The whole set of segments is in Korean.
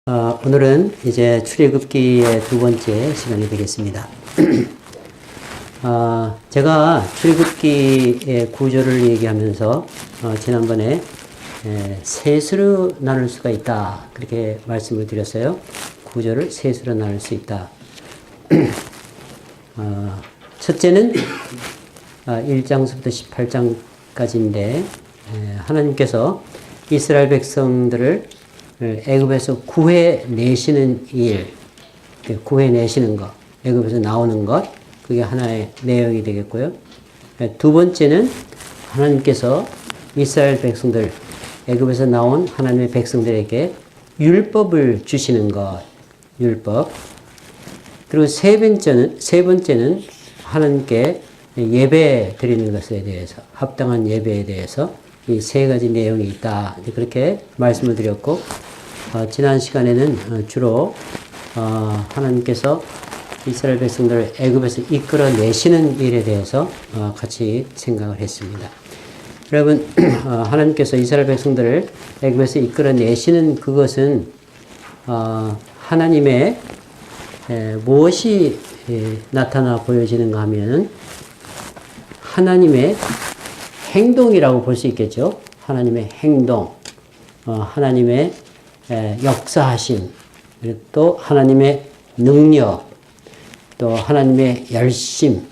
오늘은 이제 출애굽기의 두 번째 시간이 되겠습니다. 제가 출애굽기의 구조를 얘기하면서 지난번에 셋으로 나눌 수가 있다 그렇게 말씀을 드렸어요. 구조를 셋으로 나눌 수 있다. 첫째는 1장부터 18장까지인데 하나님께서 이스라엘 백성들을 애굽에서 구해내시는 일, 구해내시는 것, 애굽에서 나오는 것, 그게 하나의 내용이 되겠고요. 두 번째는 하나님께서 이스라엘 백성들, 애굽에서 나온 하나님의 백성들에게 율법을 주시는 것, 율법. 그리고 세 번째는 하나님께 예배 드리는 것에 대해서, 합당한 예배에 대해서 이 세 가지 내용이 있다. 그렇게 말씀을 드렸고, 지난 시간에는 주로 하나님께서 이스라엘 백성들을 애굽에서 이끌어내시는 일에 대해서 같이 생각을 했습니다. 여러분, 하나님께서 이스라엘 백성들을 애굽에서 이끌어내시는 그것은 하나님의 무엇이 나타나 보여지는가 하면 하나님의 행동이라고 볼 수 있겠죠. 하나님의 행동, 하나님의 역사하심, 그리고 또 하나님의 능력, 또 하나님의 열심,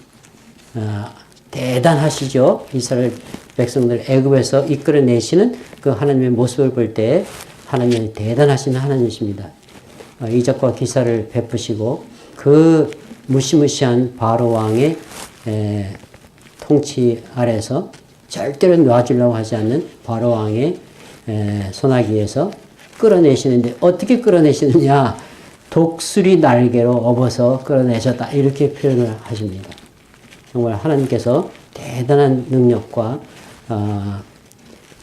대단하시죠. 이스라엘 백성들 애굽에서 이끌어내시는 그 하나님의 모습을 볼 때 하나님은 대단하신 하나님이십니다. 이적과 기사를 베푸시고 그 무시무시한 바로 왕의 통치 아래서 절대로 놔주려고 하지 않는 바로 왕의 손아귀에서 끌어내시는데 어떻게 끌어내시느냐? 독수리 날개로 업어서 끌어내셨다. 이렇게 표현을 하십니다. 정말 하나님께서 대단한 능력과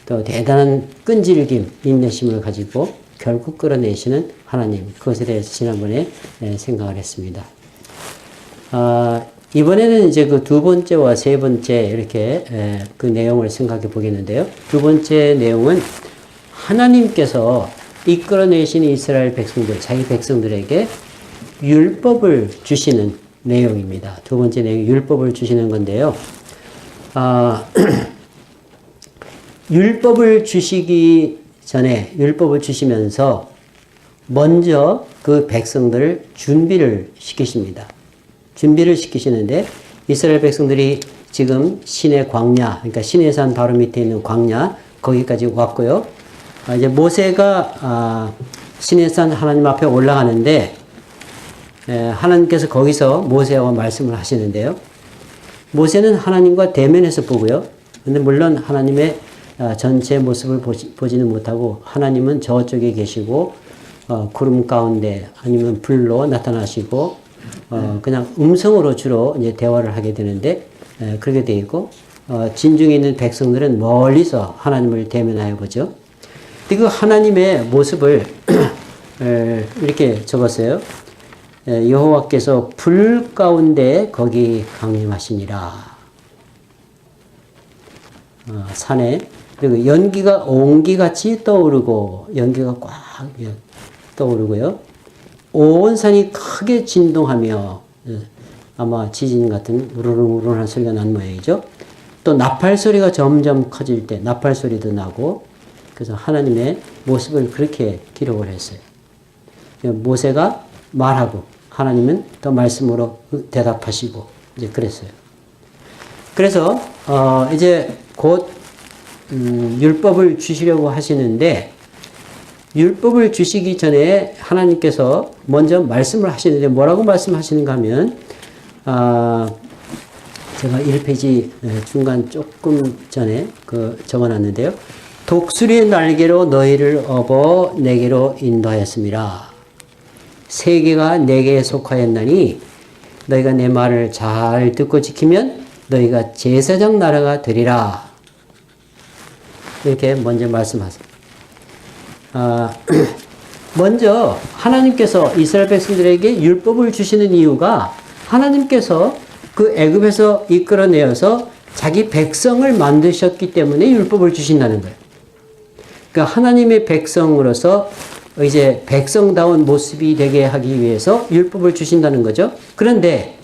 또 대단한 끈질김, 인내심을 가지고 결국 끌어내시는 하나님. 그것에 대해서 지난번에 생각을 했습니다. 이번에는 이제 그 두 번째와 세 번째 이렇게 그 내용을 생각해 보겠는데요. 두 번째 내용은 하나님께서 이끌어내신 이스라엘 백성들, 자기 백성들에게 율법을 주시는 내용입니다. 두 번째 내용이 율법을 주시는 건데요. 율법을 주시기 전에, 율법을 주시면서 먼저 그 백성들을 준비를 시키십니다. 준비를 시키시는데 이스라엘 백성들이 지금 시내 광야, 그러니까 시내산 바로 밑에 있는 광야, 거기까지 왔고요. 이제 모세가 시내산 하나님 앞에 올라가는데 하나님께서 거기서 모세와 말씀을 하시는데요. 모세는 하나님과 대면해서 보고요. 근데 물론 하나님의 전체 모습을 보지는 못하고 하나님은 저쪽에 계시고 구름 가운데 아니면 불로 나타나시고 그냥 음성으로 주로 이제 대화를 하게 되는데 그렇게 되어 있고 진중에 있는 백성들은 멀리서 하나님을 대면하여 보죠. 근데 그 하나님의 모습을 이렇게 적었어요. 여호와께서 불 가운데 거기 강림하시니라. 산에 그리고 연기가 옹기같이 떠오르고 연기가 꽉 떠오르고요. 온 산이 크게 진동하며 아마 지진 같은 우르릉우르릉한 소리가 난 모양이죠. 또 나팔 소리가 점점 커질 때 나팔 소리도 나고 그래서 하나님의 모습을 그렇게 기록을 했어요. 모세가 말하고 하나님은 또 말씀으로 대답하시고 이제 그랬어요. 그래서 이제 곧 율법을 주시려고 하시는데 율법을 주시기 전에 하나님께서 먼저 말씀을 하시는데 뭐라고 말씀하시는가 하면 제가 1페이지 중간 조금 전에 적어놨는데요. 독수리의 날개로 너희를 업어 내게로 인도하였습니다. 세계가 내게 속하였나니 너희가 내 말을 잘 듣고 지키면 너희가 제사장 나라가 되리라. 이렇게 먼저 말씀하세요. 먼저 하나님께서 이스라엘 백성들에게 율법을 주시는 이유가 하나님께서 그 애굽에서 이끌어내어서 자기 백성을 만드셨기 때문에 율법을 주신다는 거예요. 그러니까 하나님의 백성으로서 이제 백성다운 모습이 되게 하기 위해서 율법을 주신다는 거죠. 그런데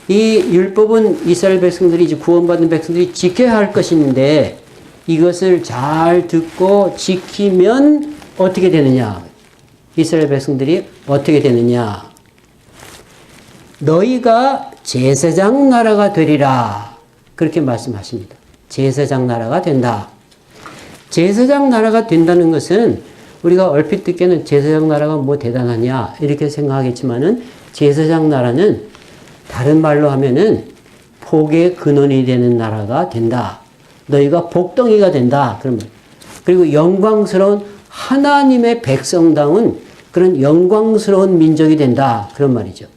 이 율법은 이스라엘 백성들이, 이제 구원받은 백성들이 지켜야 할 것인데, 이것을 잘 듣고 지키면 어떻게 되느냐? 이스라엘 백성들이 어떻게 되느냐? 너희가 제사장 나라가 되리라. 그렇게 말씀하십니다. 제사장 나라가 된다. 제사장 나라가 된다는 것은 우리가 얼핏 듣기에는 제사장 나라가 뭐 대단하냐 이렇게 생각하겠지만은, 제사장 나라는 다른 말로 하면은 복의 근원이 되는 나라가 된다. 너희가 복덩이가 된다. 그러면, 그리고 영광스러운 하나님의 백성다운 그런 영광스러운 민족이 된다. 그런 말이죠.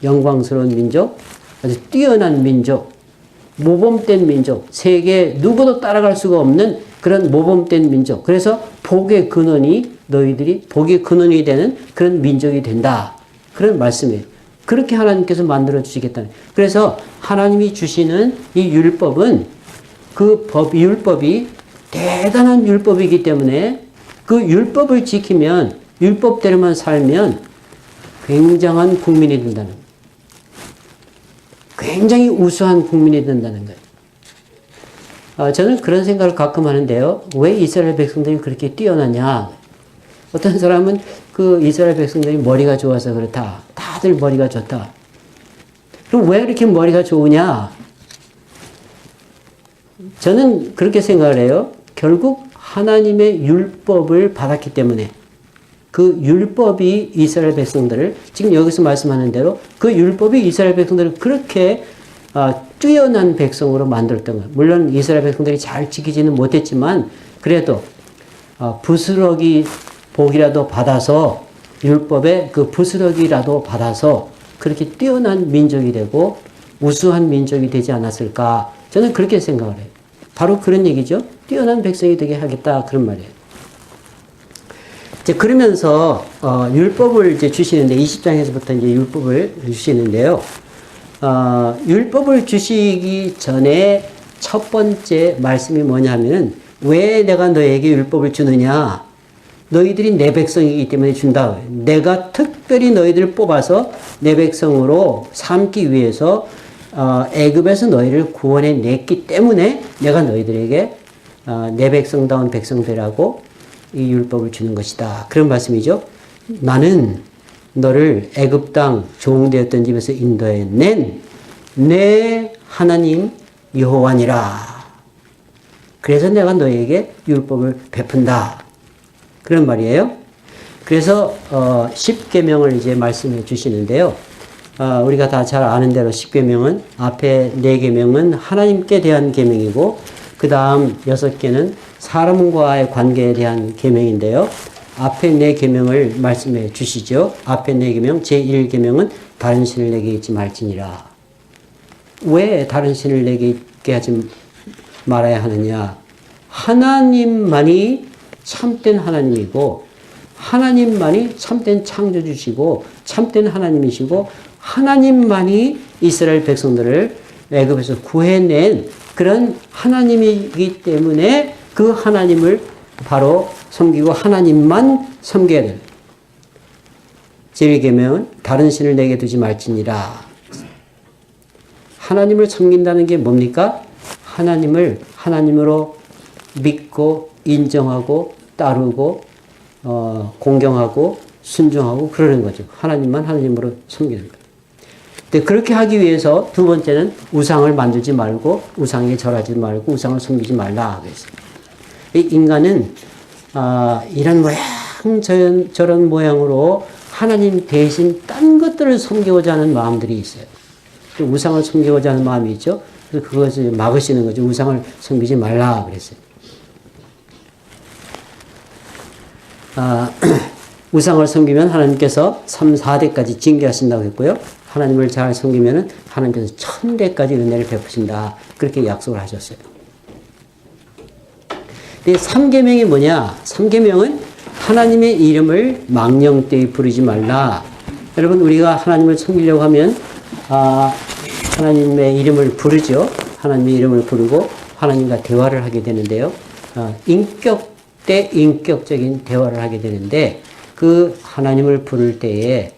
영광스러운 민족, 아주 뛰어난 민족, 모범된 민족, 세계 누구도 따라갈 수가 없는 그런 모범된 민족. 그래서 복의 근원이, 너희들이 복의 근원이 되는 그런 민족이 된다. 그런 말씀이에요. 그렇게 하나님께서 만들어 주시겠다는. 그래서 하나님이 주시는 이 율법은, 그 율법이 대단한 율법이기 때문에 그 율법을 지키면, 율법대로만 살면 굉장한 국민이 된다는 거예요. 굉장히 우수한 국민이 된다는 거예요. 저는 그런 생각을 가끔 하는데요. 왜 이스라엘 백성들이 그렇게 뛰어나냐? 어떤 사람은 그 이스라엘 백성들이 머리가 좋아서 그렇다. 다들 머리가 좋다. 그럼 왜 이렇게 머리가 좋으냐? 저는 그렇게 생각을 해요. 결국 하나님의 율법을 받았기 때문에, 그 율법이 이스라엘 백성들을, 지금 여기서 말씀하는 대로 그 율법이 이스라엘 백성들을 그렇게 뛰어난 백성으로 만들었던 거예요. 물론 이스라엘 백성들이 잘 지키지는 못했지만, 그래도 부스러기 복이라도 받아서, 율법의 그 부스러기라도 받아서 그렇게 뛰어난 민족이 되고 우수한 민족이 되지 않았을까. 저는 그렇게 생각을 해요. 바로 그런 얘기죠. 뛰어난 백성이 되게 하겠다. 그런 말이에요. 이제 그러면서 율법을 이제 주시는데, 20장에서부터 이제 율법을 주시는데요. 율법을 주시기 전에 첫 번째 말씀이 뭐냐면은, 왜 내가 너에게 율법을 주느냐? 너희들이 내 백성이기 때문에 준다. 내가 특별히 너희들을 뽑아서 내 백성으로 삼기 위해서 애굽에서 너희를 구원해 냈기 때문에 내가 너희들에게 내 백성다운 백성되라고 이 율법을 주는 것이다. 그런 말씀이죠. 나는 너를 애굽 땅 종되었던 집에서 인도해 낸 내 하나님 여호와니라. 그래서 내가 너에게 율법을 베푼다. 그런 말이에요. 그래서 10계명을 이제 말씀해 주시는데요. 우리가 다 잘 아는 대로 10계명은, 앞에 4계명은 하나님께 대한 계명이고, 그 다음 6개는 사람과의 관계에 대한 계명인데요. 앞에 4계명을 말씀해 주시죠. 앞에 4계명, 제1계명은 다른 신을 내게 잊지 말지니라. 왜 다른 신을 내게 잊게 하지 말아야 하느냐? 하나님만이 참된 하나님이고, 하나님만이 참된 창조주시고 참된 하나님이시고, 하나님만이 이스라엘 백성들을 애굽에서 구해낸 그런 하나님이기 때문에 그 하나님을 바로 섬기고 하나님만 섬겨야 돼요. 제1계명은 다른 신을 내게 두지 말지니라. 하나님을 섬긴다는 게 뭡니까? 하나님을 하나님으로 믿고 인정하고 따르고 공경하고 순종하고 그러는 거죠. 하나님만 하나님으로 섬기는 거예요. 근데 그렇게 하기 위해서 두 번째는 우상을 만들지 말고, 우상에 절하지 말고, 우상을 섬기지 말라 그랬어요. 이 인간은 이런 모양 저런 모양으로 하나님 대신 딴 것들을 섬기고자 하는 마음들이 있어요. 우상을 섬기고자 하는 마음이 있죠. 그래서 그것을 막으시는 거죠. 우상을 섬기지 말라 그랬어요. 우상을 섬기면 하나님께서 3, 4대까지 징계하신다고 했고요. 하나님을 잘 섬기면 하나님께서 1000대까지 은혜를 베푸신다. 그렇게 약속을 하셨어요. 근데 3계명이 뭐냐? 3계명은 하나님의 이름을 망령되이 부르지 말라. 여러분, 우리가 하나님을 섬기려고 하면 하나님의 이름을 부르죠. 하나님의 이름을 부르고 하나님과 대화를 하게 되는데요. 인격 대 인격적인 대화를 하게 되는데, 그 하나님을 부를 때에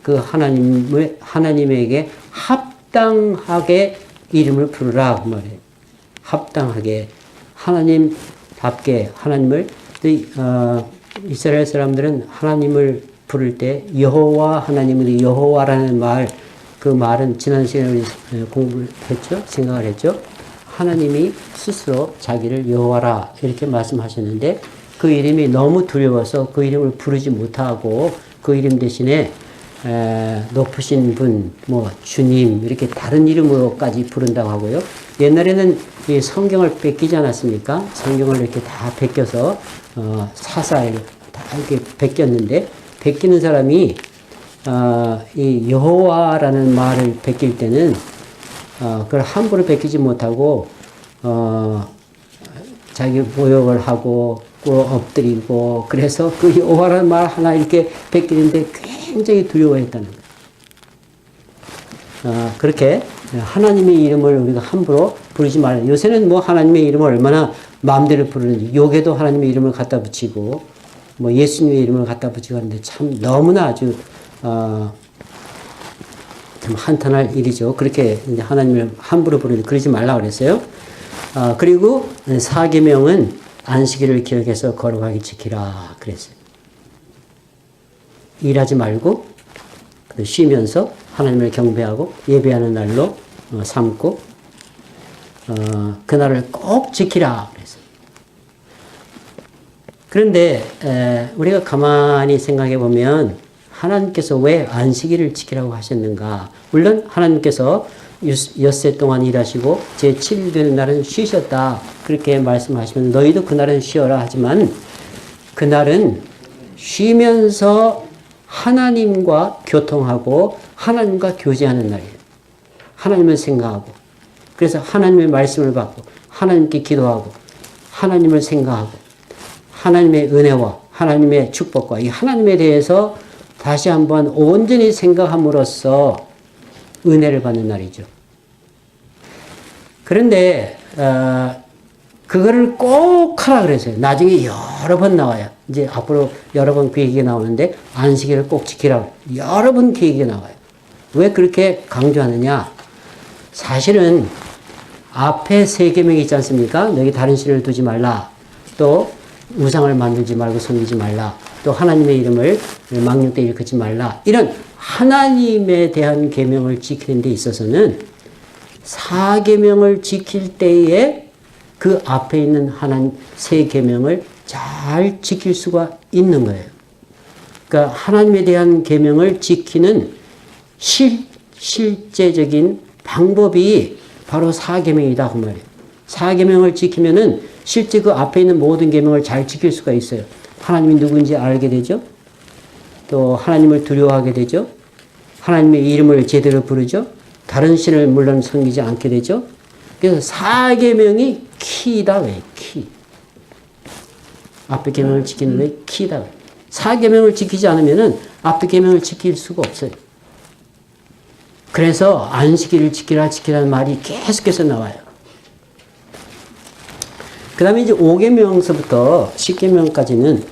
그 하나님에게 합당하게 이름을 부르라 그 말이에요. 합당하게 하나님답게 하나님을 이스라엘 사람들은 하나님을 부를 때 여호와 하나님은 여호와라는 말 그 말은 지난 시간에 공부를 했죠. 생각을 했죠. 하나님이 스스로 자기를 여호와라 이렇게 말씀하셨는데 그 이름이 너무 두려워서 그 이름을 부르지 못하고 그 이름 대신에 높으신 분, 뭐 주님 이렇게 다른 이름으로까지 부른다고 하고요. 옛날에는 이 성경을 뺏기지 않았습니까? 성경을 이렇게 다 베껴서 사사에 다 이렇게 베꼈는데 베끼는 사람이 이 여호와라는 말을 베낄 때는 그걸 함부로 베끼지 못하고 자기 모욕을 하고 엎드리고 그래서 그 여호와라는 말 하나 이렇게 베끼는데 굉장히 두려워했다는 거예요. 그렇게 하나님의 이름을 우리가 함부로 부르지 말라. 요새는 뭐 하나님의 이름을 얼마나 마음대로 부르는지 욕에도 하나님의 이름을 갖다 붙이고 뭐 예수님의 이름을 갖다 붙이고 하는데 참 너무나 아주 참 한탄할 일이죠. 그렇게 이제 하나님을 함부로 부르는데 그러지 말라 그랬어요. 그리고 사계명은 안식일을 기억해서 거룩하게 지키라 그랬어요. 일하지 말고 쉬면서 하나님을 경배하고 예배하는 날로 삼고 그날을 꼭 지키라 그랬어요. 그런데 우리가 가만히 생각해 보면 하나님께서 왜 안식일을 지키라고 하셨는가? 물론 하나님께서 엿새 동안 일하시고 제7일 되는 날은 쉬셨다. 그렇게 말씀하시면 너희도 그날은 쉬어라 하지만 그날은 쉬면서 하나님과 교통하고 하나님과 교제하는 날이에요. 하나님을 생각하고 그래서 하나님의 말씀을 받고 하나님께 기도하고 하나님을 생각하고 하나님의 은혜와 하나님의 축복과 이 하나님에 대해서 다시 한번 온전히 생각함으로써 은혜를 받는 날이죠. 그런데 그거를 꼭 하라 그랬어요. 나중에 여러 번 나와요. 이제 앞으로 여러 번 그 얘기가 나오는데 안식일을 꼭 지키라. 여러 번 그 얘기가 나와요. 왜 그렇게 강조하느냐? 사실은 앞에 세 계명이 있지 않습니까? 너희 다른 신을 두지 말라. 또 우상을 만들지 말고 섬기지 말라. 또 하나님의 이름을 망령되 일컫지 말라. 이런 하나님에 대한 계명을 지키는 데 있어서는 사계명을 지킬 때에 그 앞에 있는 하나님 세 계명을 잘 지킬 수가 있는 거예요. 그러니까 하나님에 대한 계명을 지키는 실제적인 방법이 바로 사계명이다 그 말이에요. 사계명을 지키면은 실제 그 앞에 있는 모든 계명을 잘 지킬 수가 있어요. 하나님이 누구인지 알게 되죠. 또 하나님을 두려워하게 되죠. 하나님의 이름을 제대로 부르죠. 다른 신을 물론 섬기지 않게 되죠. 그래서 사계명이 키다 왜 키. 앞에 계명을 지키는 게 키다. 사계명을 지키지 않으면은 앞에 계명을 지킬 수가 없어요. 그래서 안식일을 지키라는 말이 계속해서 나와요. 그 다음에 이제 5계명서부터 10계명까지는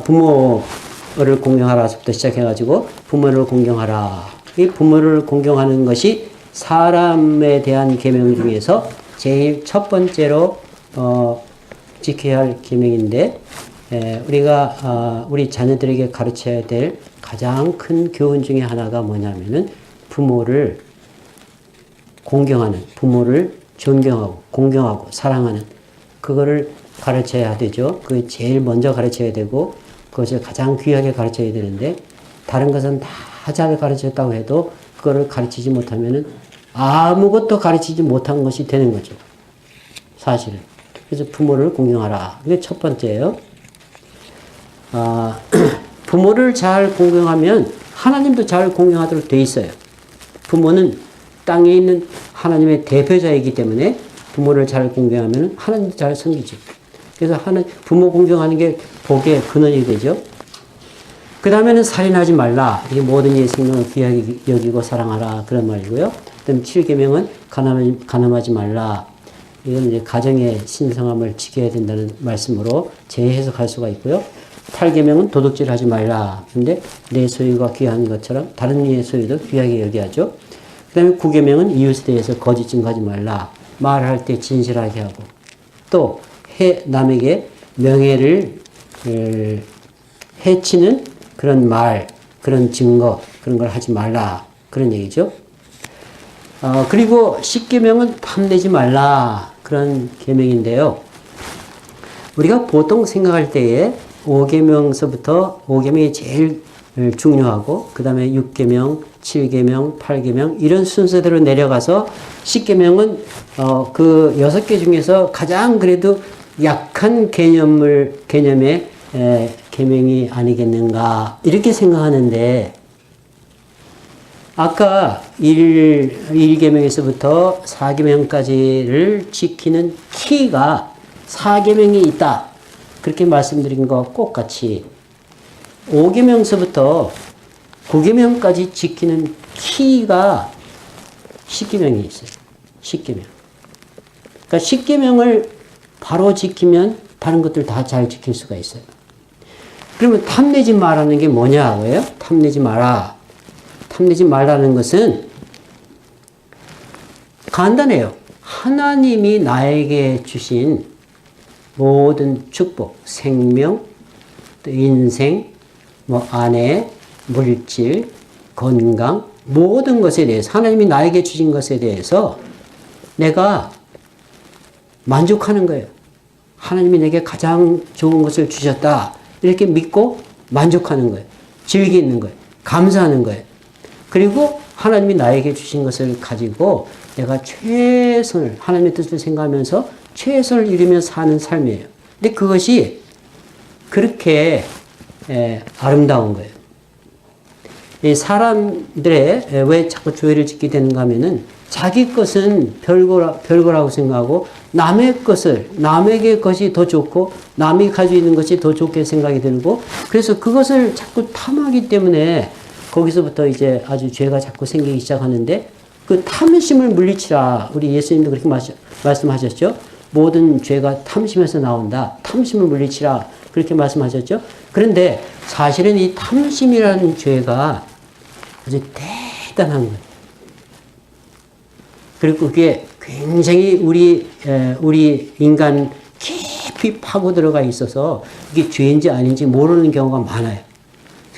부모를 공경하라서부터 시작해가지고 부모를 공경하라. 이 부모를 공경하는 것이 사람에 대한 계명 중에서 제일 첫 번째로 지켜야 할 계명인데 우리가 우리 자녀들에게 가르쳐야 될 가장 큰 교훈 중에 하나가 뭐냐면은 부모를 공경하는, 부모를 존경하고 공경하고 사랑하는 그거를 가르쳐야 되죠. 그게 제일 먼저 가르쳐야 되고 그것을 가장 귀하게 가르쳐야 되는데 다른 것은 다 잘 가르쳤다고 해도 그거를 가르치지 못하면은 아무것도 가르치지 못한 것이 되는 거죠. 사실은. 그래서 부모를 공경하라. 그게 첫 번째예요. 부모를 잘 공경하면 하나님도 잘 공경하도록 돼 있어요. 부모는 땅에 있는 하나님의 대표자이기 때문에 부모를 잘 공경하면 하나님도 잘 섬기죠. 그래서 부모 공경하는 게 복의 근원이 되죠. 그 다음에는 살인하지 말라. 이게 모든 이의 생명을 귀하게 여기고 사랑하라. 그런 말이고요. 그 다음 7계명은 간음하지 말라. 이건 이제 가정의 신성함을 지켜야 된다는 말씀으로 재해석할 수가 있고요. 8계명은 도둑질하지 말라. 근데 내 소유가 귀한 것처럼 다른 이의 소유도 귀하게 여기야죠. 그 다음에 9계명은 이웃에 대해서 거짓 증거하지 말라. 말할 때 진실하게 하고 또 남에게 명예를 해치는 그런 말, 그런 증거, 그런 걸 하지 말라. 그런 얘기죠. 그리고 10계명은 탐내지 말라. 그런 계명인데요. 우리가 보통 생각할 때에 5계명서부터 5계명이 제일 중요하고 그 다음에 6계명, 7계명, 8계명 이런 순서대로 내려가서 10계명은 그 6개 중에서 가장 그래도 약한 개념의 계명이 아니겠는가 이렇게 생각하는데 아까 1계명에서부터 4계명까지를 지키는 키가 4계명이 있다. 그렇게 말씀드린 것 똑같이 5계명서부터 9계명까지 지키는 키가 10계명이 있어요. 10계명. 그러니까 10계명을 바로 지키면 다른 것들 다 잘 지킬 수가 있어요. 그러면 탐내지 말라는 게 뭐냐고요? 탐내지 마라. 탐내지 말라는 것은 간단해요. 하나님이 나에게 주신 모든 축복, 생명, 또 인생, 아내, 물질, 건강, 모든 것에 대해서 하나님이 나에게 주신 것에 대해서 내가 만족하는 거예요. 하나님이 내게 가장 좋은 것을 주셨다. 이렇게 믿고 만족하는 거예요. 즐기는 거예요. 감사하는 거예요. 그리고 하나님이 나에게 주신 것을 가지고 내가 최선을, 하나님의 뜻을 생각하면서 최선을 이루며 사는 삶이에요. 근데 그것이 그렇게 아름다운 거예요. 이 사람들의 왜 자꾸 죄를 짓게 되는가 하면은 자기 것은 별거라고 생각하고 남의 것을, 남에게 것이 더 좋고 남이 가지고 있는 것이 더 좋게 생각이 들고 그래서 그것을 자꾸 탐하기 때문에 거기서부터 이제 아주 죄가 자꾸 생기기 시작하는데 그 탐심을 물리치라. 우리 예수님도 그렇게 말씀하셨죠. 모든 죄가 탐심에서 나온다. 탐심을 물리치라. 그렇게 말씀하셨죠. 그런데 사실은 이 탐심이라는 죄가 아주 대단한 거예요. 그리고 그게 굉장히 우리 인간 깊이 파고 들어가 있어서 이게 죄인지 아닌지 모르는 경우가 많아요.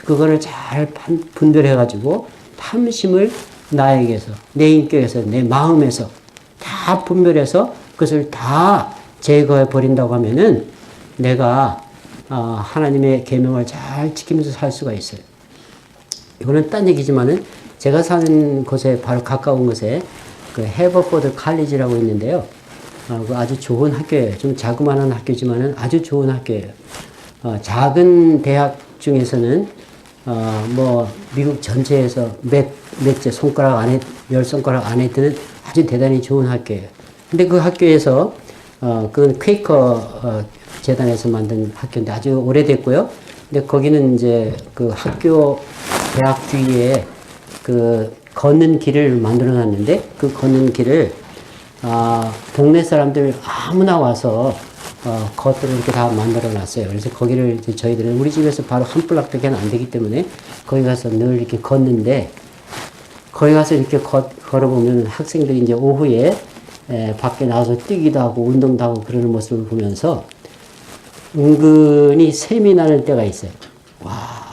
그거를 잘 분별해가지고 탐심을 나에게서, 내 인격에서, 내 마음에서 다 분별해서 그것을 다 제거해 버린다고 하면은 내가 하나님의 계명을 잘 지키면서 살 수가 있어요. 이거는 딴 얘기지만은 제가 사는 곳에 바로 가까운 곳에 그 해버포드 칼리지라고 있는데요. 그 아주 좋은 학교예요. 좀 자그마한 학교지만은 아주 좋은 학교예요. 작은 대학 중에서는 미국 전체에서 몇째 손가락 안에, 10손가락 안에 드는 아주 대단히 좋은 학교예요. 근데 그 학교에서, 그건 퀘이커 재단에서 만든 학교인데 아주 오래됐고요. 근데 거기는 이제 그 학교 대학 주위에 그 걷는 길을 만들어 놨는데 그 걷는 길을, 동네 사람들 아무나 와서 겉들을 이렇게 다 만들어 놨어요. 그래서 거기를 이제 저희들은 우리 집에서 바로 한 블락밖에 안 되기 때문에 거기 가서 늘 이렇게 걷는데 거기 가서 이렇게 걸어보면 학생들이 이제 오후에 밖에 나와서 뛰기도 하고 운동도 하고 그러는 모습을 보면서 은근히 샘이 나는 때가 있어요. 와.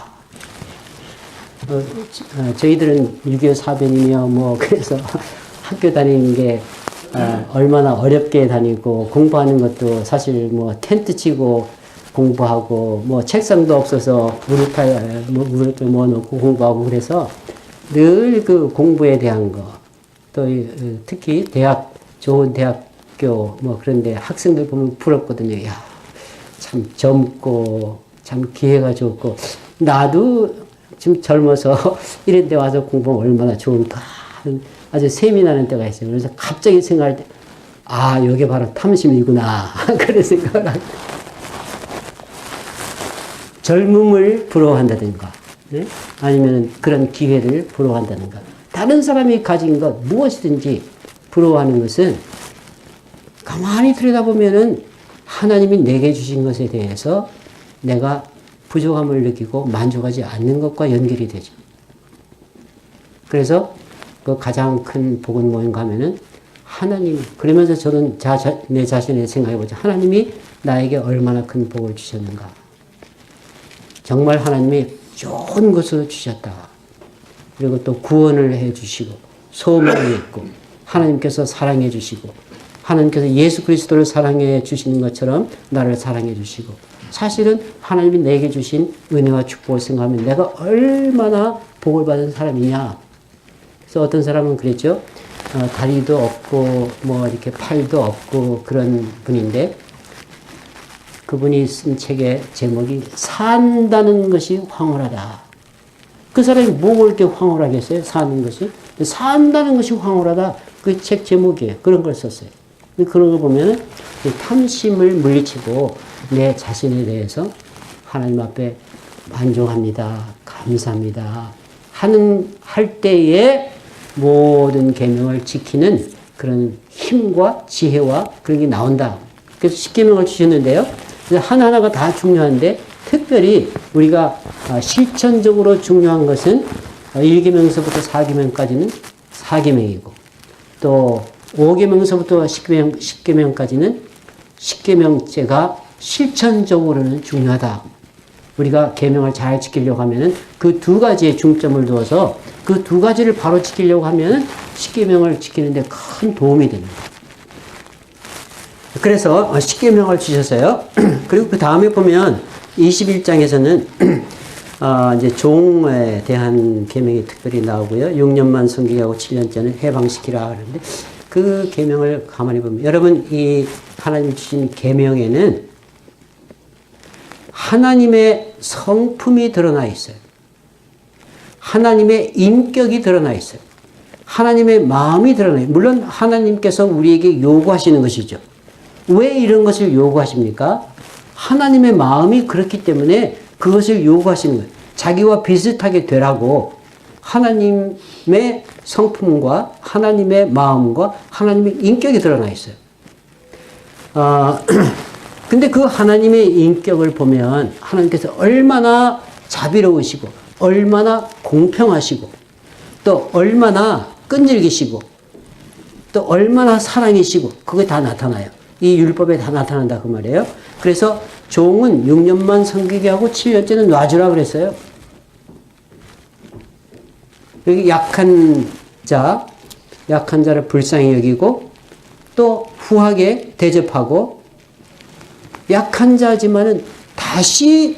저희들은 6.25 사변이며 그래서 학교 다니는 게 얼마나 어렵게 다니고 공부하는 것도 사실 텐트 치고 공부하고 책상도 없어서 무릎에 놓고 공부하고 그래서 늘 그 공부에 대한 거 또 특히 좋은 대학교 그런데 학생들 보면 부럽거든요. 야, 참 젊고 참 기회가 좋고 나도 좀 젊어서 이런 데 와서 공부하면 얼마나 좋을까 아주 샘이 나는 때가 있어요. 그래서 갑자기 생각할 때, 이게 바로 탐심이구나. 그런 생각을 하고. 젊음을 부러워한다든가, 네? 아니면 그런 기회를 부러워한다든가. 다른 사람이 가진 것, 무엇이든지 부러워하는 것은 가만히 들여다보면은 하나님이 내게 주신 것에 대해서 내가 부족함을 느끼고 만족하지 않는 것과 연결이 되죠. 그래서 그 가장 큰 복은 뭔가 하면은 하나님, 그러면서 저는 내 자신을 생각해보죠. 하나님이 나에게 얼마나 큰 복을 주셨는가. 정말 하나님이 좋은 것을 주셨다. 그리고 또 구원을 해주시고, 소망이 있고, 하나님께서 사랑해 주시고, 하나님께서 예수 그리스도를 사랑해 주시는 것처럼 나를 사랑해 주시고, 사실은 하나님이 내게 주신 은혜와 축복을 생각하면 내가 얼마나 복을 받은 사람이냐. 그래서 어떤 사람은 그랬죠. 다리도 없고 뭐 이렇게 팔도 없고 그런 분인데, 그분이 쓴 책의 제목이 산다는 것이 황홀하다. 그 사람이 뭐 그렇게 황홀하겠어요? 사는 것이. 산다는 것이 황홀하다. 그 책 제목이에요. 그런 걸 썼어요. 그런 걸 보면 탐심을 물리치고 내 자신에 대해서 하나님 앞에 만족합니다. 감사합니다. 할 때에 모든 계명을 지키는 그런 힘과 지혜와 그런 게 나온다. 그래서 10계명을 주셨는데요. 하나하나가 다 중요한데 특별히 우리가 실천적으로 중요한 것은 1계명서부터 4계명까지는 4계명이고, 또 5계명서부터 10계명까지는 10계명제가 실천적으로는 중요하다. 우리가 계명을 잘 지키려고 하면은 그 두 가지에 중점을 두어서 그 두 가지를 바로 지키려고 하면은 10계명을 지키는데 큰 도움이 됩니다. 그래서 10계명을 주셨어요. 그리고 그 다음에 보면 21장에서는 이제 종에 대한 계명이 특별히 나오고요. 6년만 섬기게 하고 7년째는 해방시키라 하는데, 그 계명을 가만히 보면 여러분, 이 하나님이 주신 계명에는 하나님의 성품이 드러나 있어요. 하나님의 인격이 드러나 있어요. 하나님의 마음이 드러나 있어요. 물론 하나님께서 우리에게 요구하시는 것이죠. 왜 이런 것을 요구하십니까? 하나님의 마음이 그렇기 때문에 그것을 요구하시는 거예요. 자기와 비슷하게 되라고 하나님의 성품과 하나님의 마음과 하나님의 인격이 드러나 있어요. 근데 그 하나님의 인격을 보면 하나님께서 얼마나 자비로우시고, 얼마나 공평하시고, 또 얼마나 끈질기시고, 또 얼마나 사랑이시고, 그게 다 나타나요. 이 율법에 다 나타난다 그 말이에요. 그래서 종은 6년만 섬기게 하고 7년째는 놔주라 그랬어요. 여기 약한 자를 불쌍히 여기고, 또 후하게 대접하고, 약한 자지만은 다시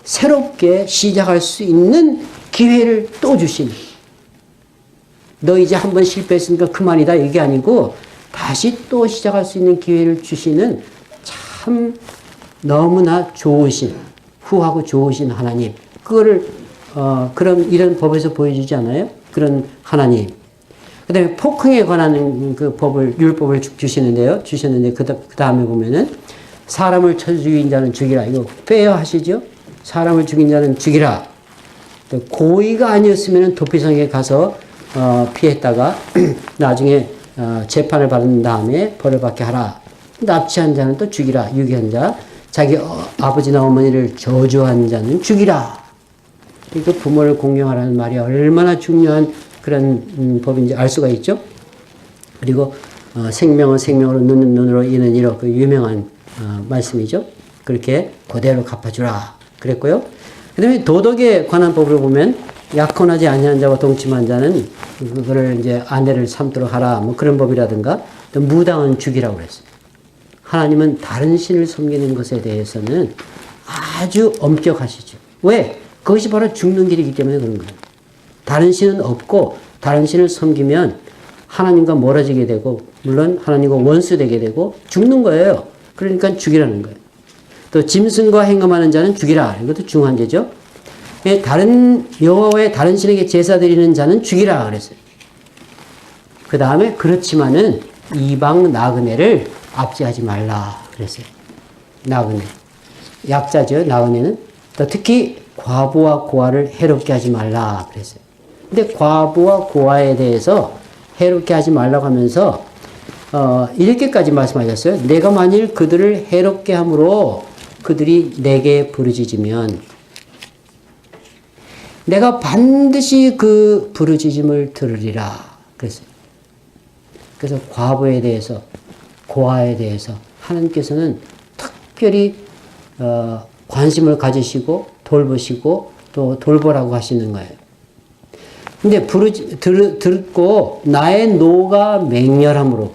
새롭게 시작할 수 있는 기회를 또 주시는. 너 이제 한번 실패했으니까 그만이다 이게 아니고 다시 또 시작할 수 있는 기회를 주시는 참 너무나 좋으신, 후하고 좋으신 하나님. 그거를 그런 이런 법에서 보여주지 않아요? 그런 하나님. 그 다음에 폭행에 관한 그 율법을 주셨는데, 그 다음에 보면은 사람을 쳐 죽인 자는 죽이라. 이거 빼야 하시죠? 사람을 죽인 자는 죽이라. 고의가 아니었으면 도피성에 가서 피했다가 나중에 재판을 받은 다음에 벌을 받게 하라. 납치한 자는 또 죽이라. 유기한 자, 자기 아버지나 어머니를 저주한 자는 죽이라. 그러니까 부모를 공경하라는 말이 얼마나 중요한 그런 법인지 알 수가 있죠. 그리고 생명은 생명으로, 눈은 눈으로, 이는 이로, 그 유명한 말씀이죠. 그렇게 그대로 갚아주라 그랬고요. 그 다음에 도덕에 관한 법을 보면 약혼하지 아니한 자와 동침한 자는 그거를 이제 아내를 삼도록 하라, 뭐 그런 법이라든가, 또 무당은 죽이라고 그랬어요. 하나님은 다른 신을 섬기는 것에 대해서는 아주 엄격하시죠. 왜? 그것이 바로 죽는 길이기 때문에 그런 거예요. 다른 신은 없고 다른 신을 섬기면 하나님과 멀어지게 되고, 물론 하나님과 원수되게 되고 죽는 거예요. 그러니까 죽이라는 거예요. 또 짐승과 행음하는 자는 죽이라. 이것도 중요한 죄죠. 다른 여호와의 다른 신에게 제사 드리는 자는 죽이라 그랬어요. 그 다음에 그렇지만은 이방 나그네를 압제하지 말라 그랬어요. 나그네. 약자죠. 나그네는. 또 특히 과부와 고아를 해롭게 하지 말라 그랬어요. 근데 과부와 고아에 대해서 해롭게 하지 말라고 하면서 이렇게까지 말씀하셨어요. 내가 만일 그들을 해롭게 함으로 그들이 내게 부르짖으면 내가 반드시 그 부르짖음을 들으리라 그랬어요. 그래서 과부에 대해서, 고아에 대해서 하나님께서는 특별히 관심을 가지시고 돌보시고 또 돌보라고 하시는 거예요. 근데 듣고 나의 노가 맹렬함으로,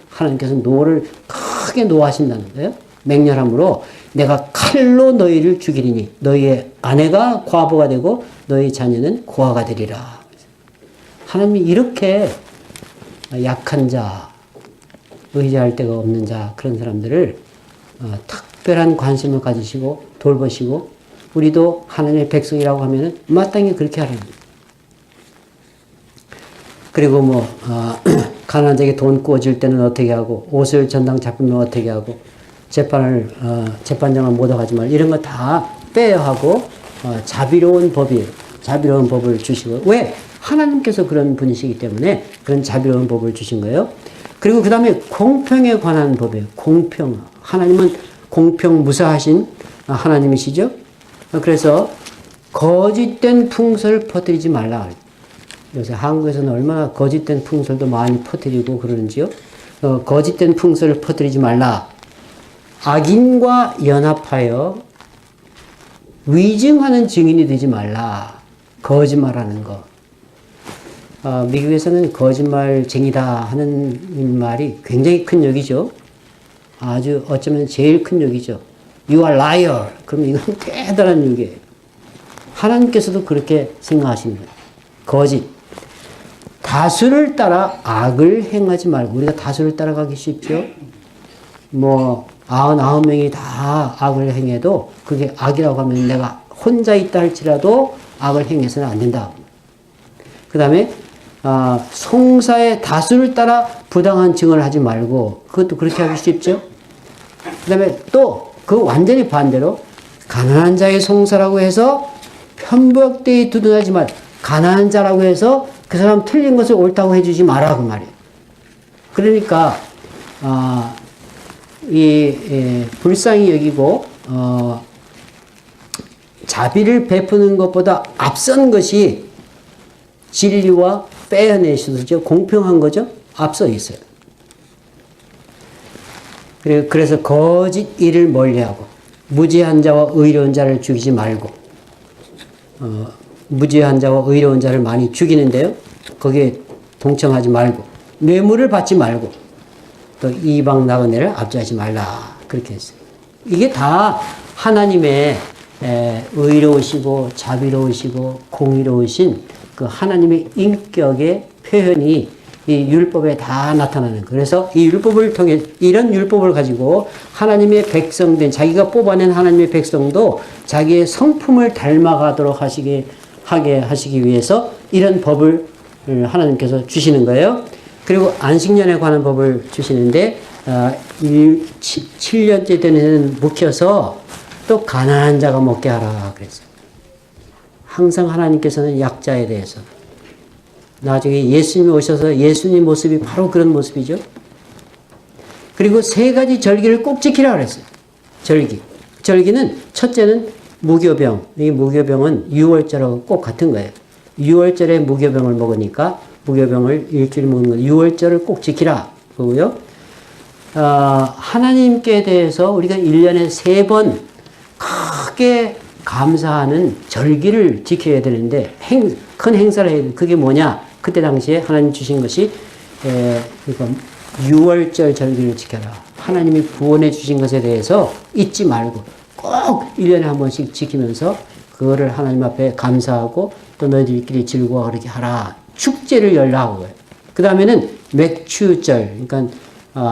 하나님께서 노를 크게 노하신다는 거예요. 맹렬함으로 내가 칼로 너희를 죽이리니 너희의 아내가 과부가 되고 너희 자녀는 고아가 되리라. 하나님이 이렇게 약한 자, 의지할 데가 없는 자, 그런 사람들을 특별한 관심을 가지시고 돌보시고, 우리도 하나님의 백성이라고 하면은 마땅히 그렇게 하라는 거예요. 그리고 가난한 자에게 돈 구워줄 때는 어떻게 하고, 옷을 전당 잡으면 어떻게 하고, 재판장을 못 와가지 말, 이런 거 다 빼야 하고, 자비로운 법이에요. 자비로운 법을 주시고, 왜? 하나님께서 그런 분이시기 때문에 그런 자비로운 법을 주신 거예요. 그리고 그 다음에 공평에 관한 법이에요. 공평. 하나님은 공평 무사하신 하나님이시죠. 그래서 거짓된 풍설을 퍼뜨리지 말라. 요새 한국에서는 얼마나 거짓된 풍설도 많이 퍼뜨리고 그러는지요. 거짓된 풍설을 퍼뜨리지 말라. 악인과 연합하여 위증하는 증인이 되지 말라. 거짓말하는 거. 미국에서는 거짓말쟁이다 하는 말이 굉장히 큰 욕이죠. 아주 어쩌면 제일 큰 욕이죠. You are liar. 그러면 이건 대단한 욕이에요. 하나님께서도 그렇게 생각하십니다. 거짓. 다수를 따라 악을 행하지 말고, 우리가 다수를 따라가기 쉽죠? 99명이 다 악을 행해도 그게 악이라고 하면 내가 혼자 있다 할지라도 악을 행해서는 안 된다. 그 다음에 송사의 다수를 따라 부당한 증언을 하지 말고, 그것도 그렇게 하기 쉽죠? 그 다음에 또 그 완전히 반대로 가난한 자의 송사라고 해서 편법되이 두둔하지 말, 가난한 자라고 해서 그 사람 틀린 것을 옳다고 해주지 마라 그 말이에요. 그러니까 불쌍히 여기고 자비를 베푸는 것보다 앞선 것이 진리와 빼어내시죠. 공평한 거죠. 앞서 있어요. 그래서 거짓 일을 멀리하고 무지한 자와 의로운 자를 죽이지 말고, 무지한 자와 의로운 자를 많이 죽이는데요. 거기에 동참하지 말고, 뇌물을 받지 말고, 또 이방 나그네를 압제하지 말라. 그렇게 했어요. 이게 다 하나님의 의로우시고 자비로우시고 공의로우신 그 하나님의 인격의 표현이 이 율법에 다 나타나는 거예요. 그래서 이 율법을 통해, 이런 율법을 가지고 하나님의 백성된, 자기가 뽑아낸 하나님의 백성도 자기의 성품을 닮아가도록 하게 하시기 위해서 이런 법을 하나님께서 주시는 거예요. 그리고 안식년에 관한 법을 주시는데 7년째 되는 해는 묵혀서 또 가난한 자가 먹게 하라 그랬어요. 항상 하나님께서는 약자에 대해서, 나중에 예수님이 오셔서 예수님 모습이 바로 그런 모습이죠. 그리고 3가지 절기를 꼭 지키라 그랬어요. 절기는 첫째는 무교병. 이 무교병은 유월절하고 꼭 같은 거예요. 유월절에 무교병을 먹으니까 무교병을 일주일 먹는 거, 유월절을 꼭 지키라 그거고요. 하나님께 대해서 우리가 1년에 3번 크게 감사하는 절기를 지켜야 되는데, 큰 행사를 해야 돼. 그게 뭐냐? 그때 당시에 하나님 주신 것이 그러니까 유월절 절기를 지켜라. 하나님이 구원해 주신 것에 대해서 잊지 말고 꼭 1년에 한 번씩 지키면서 그거를 하나님 앞에 감사하고 또 너희들끼리 즐거워 그렇게 하라. 축제를 열라 그거예요. 그 다음에는 맥추절. 그러니까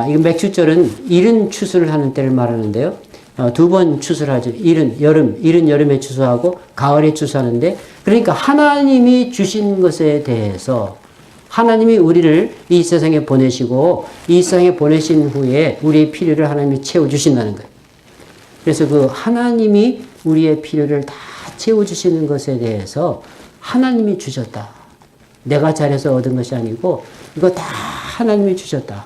이거 맥추절은 이른 추수를 하는 때를 말하는데요. 2번 추수를 하죠. 이른 여름에 추수하고 가을에 추수하는데, 그러니까 하나님이 주신 것에 대해서, 하나님이 우리를 이 세상에 보내시고 이 세상에 보내신 후에 우리의 필요를 하나님이 채워주신다는 거예요. 그래서 그 하나님이 우리의 필요를 다 채워주시는 것에 대해서 하나님이 주셨다. 내가 잘해서 얻은 것이 아니고 이거 다 하나님이 주셨다.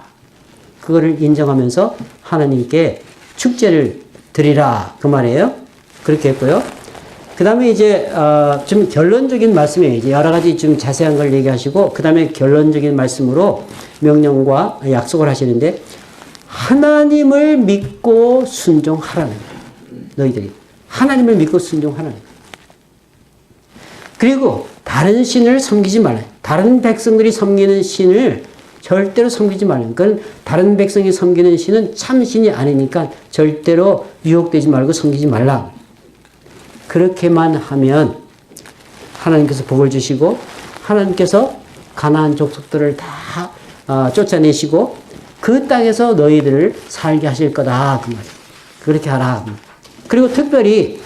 그거를 인정하면서 하나님께 축제를 드리라 그 말이에요. 그렇게 했고요. 그 다음에 이제, 좀 결론적인 말씀이에요. 이제 여러 가지 좀 자세한 걸 얘기하시고, 그 다음에 결론적인 말씀으로 명령과 약속을 하시는데, 하나님을 믿고 순종하라는 거예요. 너희들이. 하나님을 믿고 순종하라는 거예요. 그리고 다른 신을 섬기지 말라. 다른 백성들이 섬기는 신을 절대로 섬기지 말라. 그건 다른 백성이 섬기는 신은 참 신이 아니니까 절대로 유혹되지 말고 섬기지 말라. 그렇게만 하면 하나님께서 복을 주시고 하나님께서 가나안 족속들을 다 쫓아내시고 그 땅에서 너희들을 살게 하실 거다. 그 말이에요. 그렇게 하라. 그리고 특별히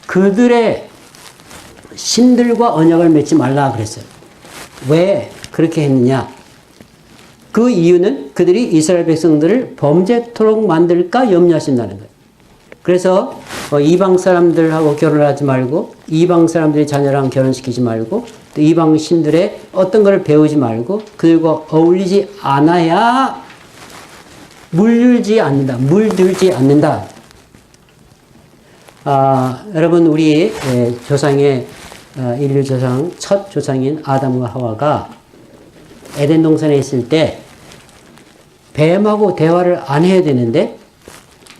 그들의 신들과 언약을 맺지 말라 그랬어요. 왜 그렇게 했느냐? 그 이유는 그들이 이스라엘 백성들을 범죄토록 만들까 염려하신다는 거예요. 그래서 이방 사람들하고 결혼하지 말고 이방 사람들의 자녀랑 결혼시키지 말고 또 이방 신들의 어떤 것을 배우지 말고 그들과 어울리지 않아야 물들지 않는다. 여러분 우리 조상의 인류 조상 첫 조상인 아담과 하와가 에덴 동산에 있을 때 뱀하고 대화를 안 해야 되는데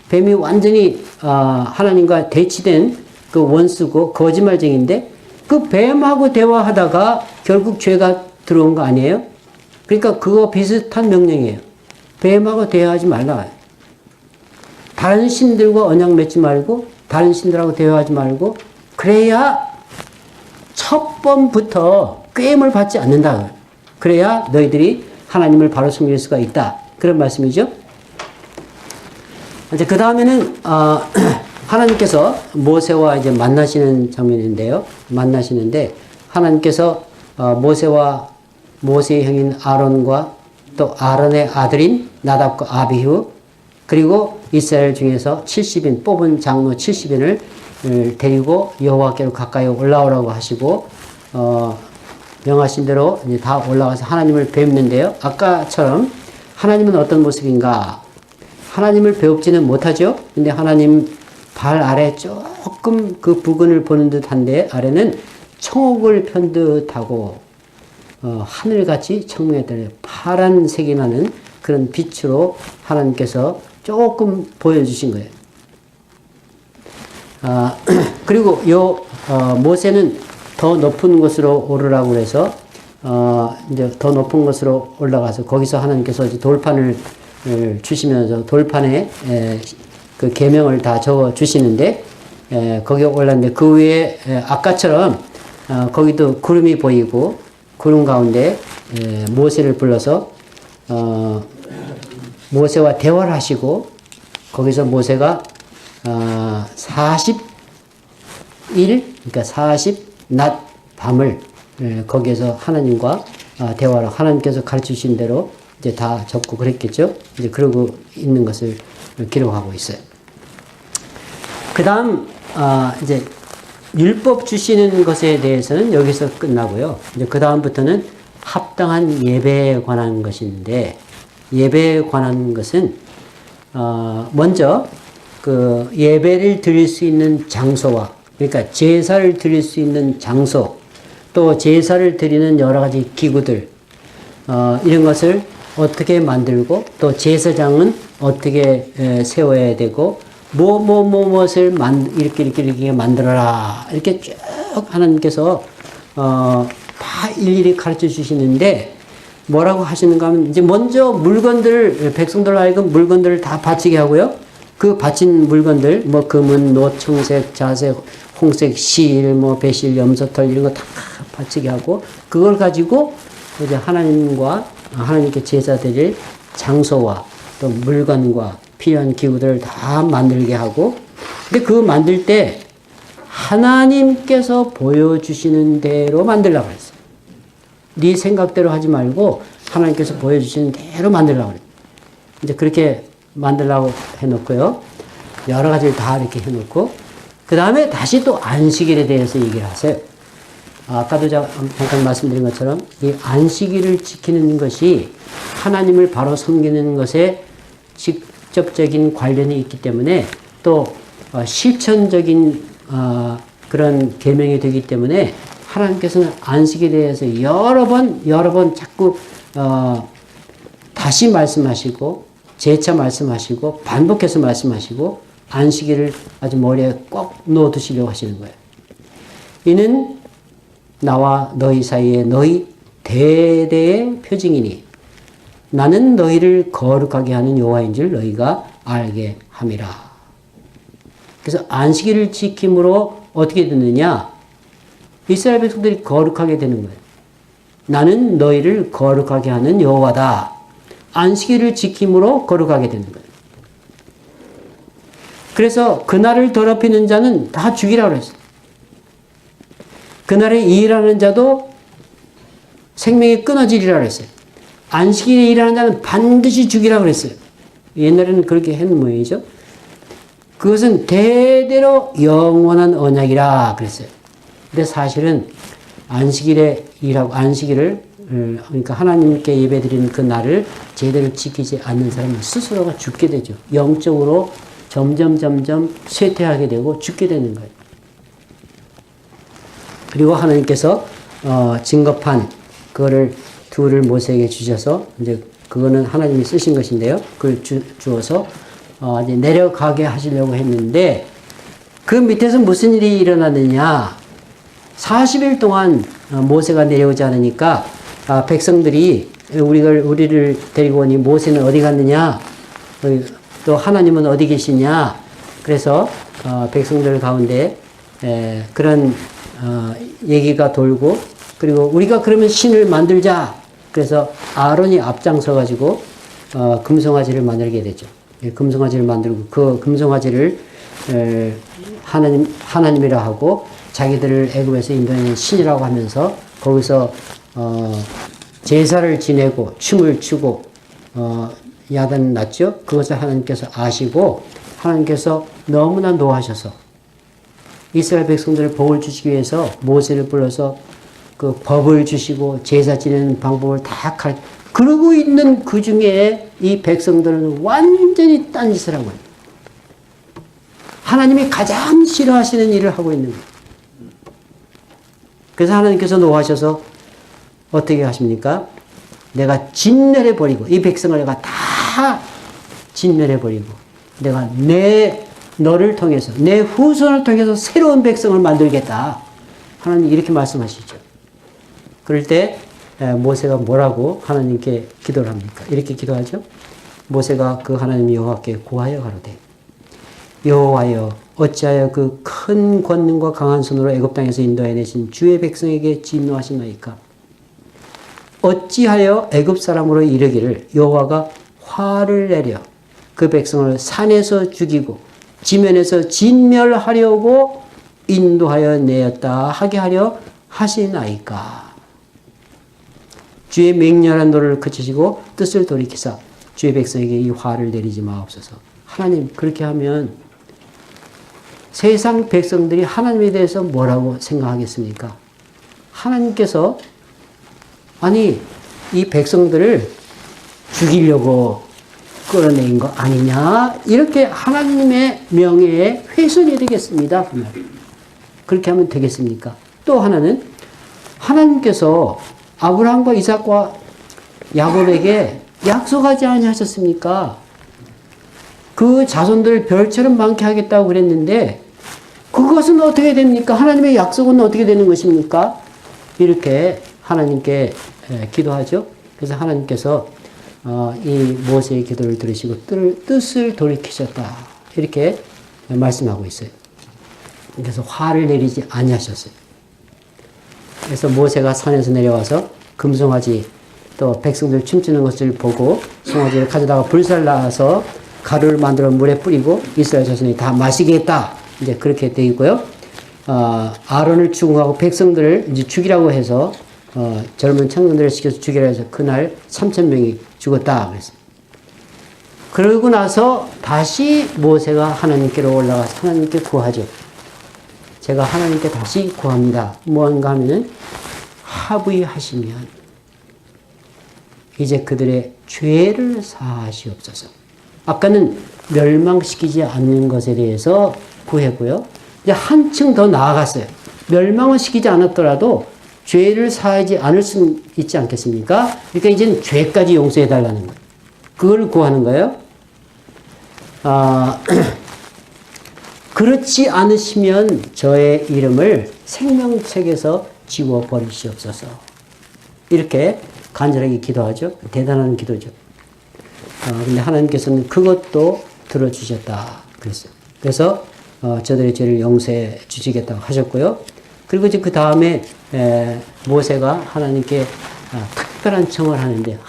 뱀이 완전히 하나님과 대치된 그 원수고 거짓말쟁인데 그 뱀하고 대화하다가 결국 죄가 들어온 거 아니에요? 그러니까 그거 비슷한 명령이에요. 뱀하고 대화하지 말라. 다른 신들과 언약 맺지 말고 다른 신들하고 대화하지 말고 그래야 첫 번부터 꾀임을 받지 않는다. 그래야 너희들이 하나님을 바로 섬길 수가 있다. 그런 말씀이죠. 이제 그 다음에는 하나님께서 모세와 이제 만나시는 장면인데요. 만나시는데 하나님께서 모세와 모세의 형인 아론과 또 아론의 아들인 나답과 아비후 그리고 이스라엘 중에서 70인 뽑은 장로 70인을 데리고 여호와께로 가까이 올라오라고 하시고 명하신 대로 이제 다 올라가서 하나님을 뵙는데요. 아까처럼 하나님은 어떤 모습인가? 하나님을 배웁지는 못하죠. 근데 하나님 발 아래 조금 그 부근을 보는 듯한데 아래는 청옥을 편 듯하고 하늘같이 청명에 따라 파란색이 나는 그런 빛으로 하나님께서 조금 보여주신 거예요. 그리고 모세는 더 높은 곳으로 오르라고 해서 이제 더 높은 곳으로 올라가서 거기서 하나님께서 이제 돌판을 주시면서 돌판에 그 계명을 다 적어 주시는데 거기에 올랐는데 그 위에 아까처럼 거기도 구름이 보이고 구름 가운데 모세를 불러서 모세와 대화를 하시고 거기서 모세가 40일 그러니까 40낮 밤을 거기에서 하나님과 대화를 하나님께서 가르치신 대로 이제 다 적고 그랬겠죠. 이제 그러고 있는 것을 기록하고 있어요. 그 다음, 이제 율법 주시는 것에 대해서는 여기서 끝나고요. 이제 그 다음부터는 합당한 예배에 관한 것인데, 예배에 관한 것은, 먼저 그 예배를 드릴 수 있는 장소와, 그러니까 제사를 드릴 수 있는 장소, 또 제사를 드리는 여러 가지 기구들, 이런 것을 어떻게 만들고 또 제사장은 어떻게 세워야 되고 무엇을 이렇게 만들어라 이렇게 쭉 하나님께서 다 일일이 가르쳐 주시는데 뭐라고 하시는가 하면 이제 먼저 물건들 백성들로 하여금 물건들을 다 바치게 하고요. 그 바친 물건들 뭐 금은 노 청색 자색 홍색 실 뭐 배실 염소털 이런 거 다 바치게 하고 그걸 가지고 이제 하나님께 제사 드릴 장소와 또 물건과 필요한 기구들을 다 만들게 하고 근데 그거 만들 때 하나님께서 보여주시는 대로 만들라고 그랬어요. 네 생각대로 하지 말고 하나님께서 보여주시는 대로 만들라고 그랬어요. 이제 그렇게 만들라고 해놓고요. 여러 가지를 다 이렇게 해놓고 그 다음에 다시 또 안식일에 대해서 얘기를 하세요. 아까도 잠깐 말씀드린 것처럼 이 안식일을 지키는 것이 하나님을 바로 섬기는 것에 직접적인 관련이 있기 때문에 또 실천적인 그런 계명이 되기 때문에 하나님께서는 안식에 대해서 여러 번 자꾸 다시 말씀하시고 재차 말씀하시고 반복해서 말씀하시고 안식일을 아주 머리에 꼭 넣어두시려고 하시는 거예요. 이는 나와 너희 사이에 너희 대대의 표징이니 나는 너희를 거룩하게 하는 여호와인 줄 너희가 알게 함이라. 그래서 안식일을 지킴으로 어떻게 되느냐? 이스라엘 백성들이 거룩하게 되는 거예요. 나는 너희를 거룩하게 하는 여호와다. 안식일을 지킴으로 거룩하게 되는 거예요. 그래서 그날을 더럽히는 자는 다 죽이라고 그랬어요. 그날에 일하는 자도 생명이 끊어지리라고 그랬어요. 안식일에 일하는 자는 반드시 죽이라고 그랬어요. 옛날에는 그렇게 했는 모양이죠. 그것은 대대로 영원한 언약이라 그랬어요. 근데 사실은 안식일에 일하고 안식일을 그러니까 하나님께 예배드리는 그 날을 제대로 지키지 않는 사람은 스스로가 죽게 되죠. 영적으로 점점 쇠퇴하게 되고 죽게 되는 거예요. 그리고 하나님께서 증거판 그거를 둘을 모세에게 주셔서 이제 그거는 하나님이 쓰신 것인데요. 그걸 주어서 이제 내려가게 하시려고 했는데 그 밑에서 무슨 일이 일어나느냐? 40일 동안 모세가 내려오지 않으니까 백성들이 우리를 데리고 오니 모세는 어디 갔느냐? 또 하나님은 어디 계시냐? 그래서 백성들 가운데 그런 얘기가 돌고 그리고 우리가 그러면 신을 만들자. 그래서 아론이 앞장서 가지고 금송아지를 만들게 되죠. 금송아지를 만들고 그 금송아지를 하나님이라 하고 자기들을 애굽에서 인도하는 신이라고 하면서 거기서 제사를 지내고 춤을 추고 야단 났죠. 그것을 하나님께서 아시고 하나님께서 너무나 노하셔서 이스라엘 백성들을 복을 주시기 위해서 모세를 불러서 그 법을 주시고 제사 지내는 방법을 다 그러고 있는 그 중에 이 백성들은 완전히 딴짓을 하고 있어요. 하나님이 가장 싫어하시는 일을 하고 있는 거예요. 그래서 하나님께서 노하셔서 어떻게 하십니까? 내가 진멸해버리고 이 백성을 내가 다 진멸해버리고 내가 너를 통해서 내 후손을 통해서 새로운 백성을 만들겠다. 하나님 이렇게 말씀하시죠. 그럴 때 모세가 뭐라고 하나님께 기도를 합니까? 이렇게 기도하죠. 모세가 그 하나님 여호와께 구하여 가로되 여호와여 어찌하여 그 큰 권능과 강한 손으로 애굽 땅에서 인도해 내신 주의 백성에게 진노하시나이까? 어찌하여 애굽 사람으로 이르기를 여호와가 화를 내려 그 백성을 산에서 죽이고 지면에서 진멸하려고 인도하여 내었다 하게 하려 하시나이까? 주의 맹렬한 노를 그치시고 뜻을 돌이키사 주의 백성에게 이 화를 내리지 마옵소서. 하나님 그렇게 하면 세상 백성들이 하나님에 대해서 뭐라고 생각하겠습니까? 하나님께서 아니 이 백성들을 죽이려고 끌어내린 거 아니냐? 이렇게 하나님의 명예에 훼손이 되겠습니다. 그렇게 하면 되겠습니까? 또 하나는 하나님께서 아브라함과 이삭과 야곱에게 약속하지 아니하셨습니까? 그 자손들 별처럼 많게 하겠다고 그랬는데 그것은 어떻게 됩니까? 하나님의 약속은 어떻게 되는 것입니까? 이렇게 하나님께 기도하죠. 그래서 하나님께서 이 모세의 기도를 들으시고 뜻을 돌이키셨다. 이렇게 말씀하고 있어요. 그래서 화를 내리지 아니하셨어요. 그래서 모세가 산에서 내려와서 금송아지 또 백성들 춤추는 것을 보고 송아지를 가져다가 불살라서 가루를 만들어 물에 뿌리고 이스라엘 자손이 다 마시겠다. 이제 그렇게 되어 있고요. 아론을 추궁하고 백성들을 이제 죽이라고 해서 젊은 청년들을 시켜서 죽이라 해서 그날 3,000명이 죽었다. 그랬어요. 그러고 나서 다시 모세가 하나님께로 올라가서 하나님께 구하죠. 제가 하나님께 다시 구합니다. 무언가 하면은 합의하시면 이제 그들의 죄를 사하시옵소서. 아까는 멸망시키지 않는 것에 대해서 구했고요. 이제 한층 더 나아갔어요. 멸망을 시키지 않았더라도 죄를 사하지 않을 수 있지 않겠습니까? 그러니까 이제는 죄까지 용서해 달라는 거예요. 그걸 구하는 거예요. 그렇지 않으시면 저의 이름을 생명책에서 지워버리시옵소서. 이렇게 간절하게 기도하죠. 대단한 기도죠. 근데 하나님께서는 그것도 들어주셨다. 그랬어요. 그래서 저들의 죄를 용서해 주시겠다고 하셨고요. 그리고 이제 그 다음에 모세가 하나님께 특별한 청을 하는데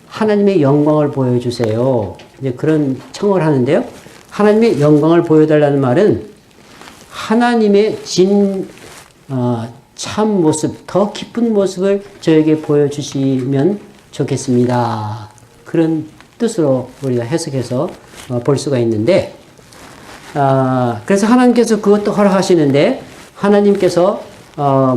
하나님의 영광을 보여주세요. 이제 그런 청을 하는데요. 하나님의 영광을 보여달라는 말은 하나님의 참 모습, 더 깊은 모습을 저에게 보여주시면 좋겠습니다. 그런 뜻으로 우리가 해석해서 볼 수가 있는데, 그래서 하나님께서 그것도 허락하시는데, 하나님께서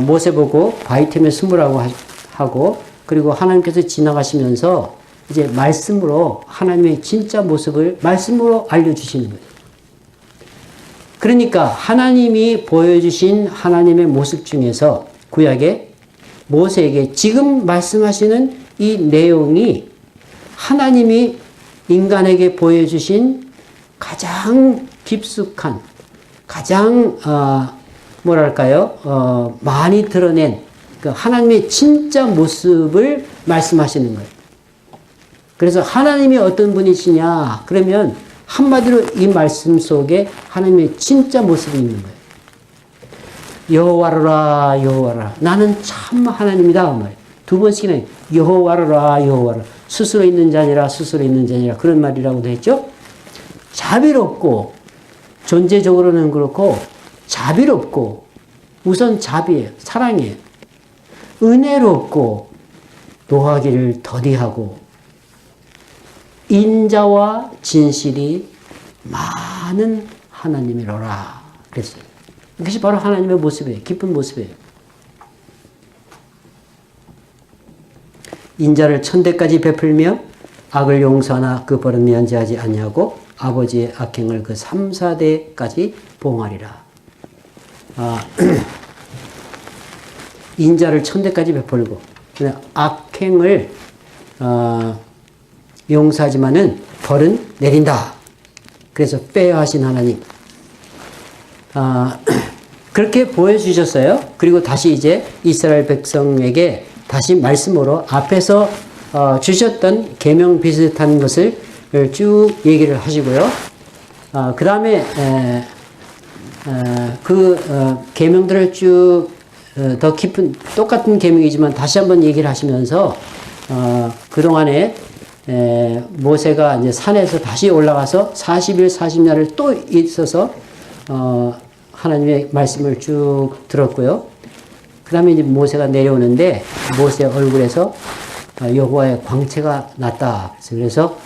모세 보고 바위 틈에 숨으라고 하고, 그리고 하나님께서 지나가시면서 이제 말씀으로 하나님의 진짜 모습을 말씀으로 알려주시는 거예요. 그러니까 하나님이 보여주신 하나님의 모습 중에서 구약에 모세에게 지금 말씀하시는 이 내용이 하나님이 인간에게 보여주신 가장 깊숙한, 가장 많이 드러낸 그 하나님의 진짜 모습을 말씀하시는 거예요. 그래서 하나님이 어떤 분이시냐? 그러면 한마디로 이 말씀 속에 하나님의 진짜 모습이 있는 거예요. 여호와라, 여호와라. 나는 참 하나님이다. 그 말이에요. 두 번씩이나 여호와라, 여호와라. 스스로 있는 자니라, 스스로 있는 자니라. 그런 말이라고도 했죠. 자비롭고, 존재적으로는 그렇고, 자비롭고, 우선 자비예요. 사랑이에요. 은혜롭고, 노하기를 더디하고, 인자와 진실이 많은 하나님이로라. 그랬어요. 이것이 바로 하나님의 모습이에요. 깊은 모습이에요. 인자를 천대까지 베풀며 악을 용서하나 그 벌은 면제하지 아니하고 아버지의 악행을 그 3, 4대까지 봉하리라. 인자를 천대까지 베풀고 악행을 용서하지만은 벌은 내린다. 그래서 빼앗으신 하나님. 그렇게 보여주셨어요. 그리고 다시 이제 이스라엘 백성에게 다시 말씀으로 앞에서 주셨던 계명 비슷한 것을 쭉 얘기를 하시고요. 그 다음에 계명들을 쭉 더 깊은 똑같은 계명이지만 다시 한번 얘기를 하시면서 그동안에 모세가 이제 산에서 다시 올라가서 40일 40날을 또 있어서 하나님의 말씀을 쭉 들었고요. 그 다음에 이제 모세가 내려오는데 모세 얼굴에서 여호와의 광채가 났다. 그래서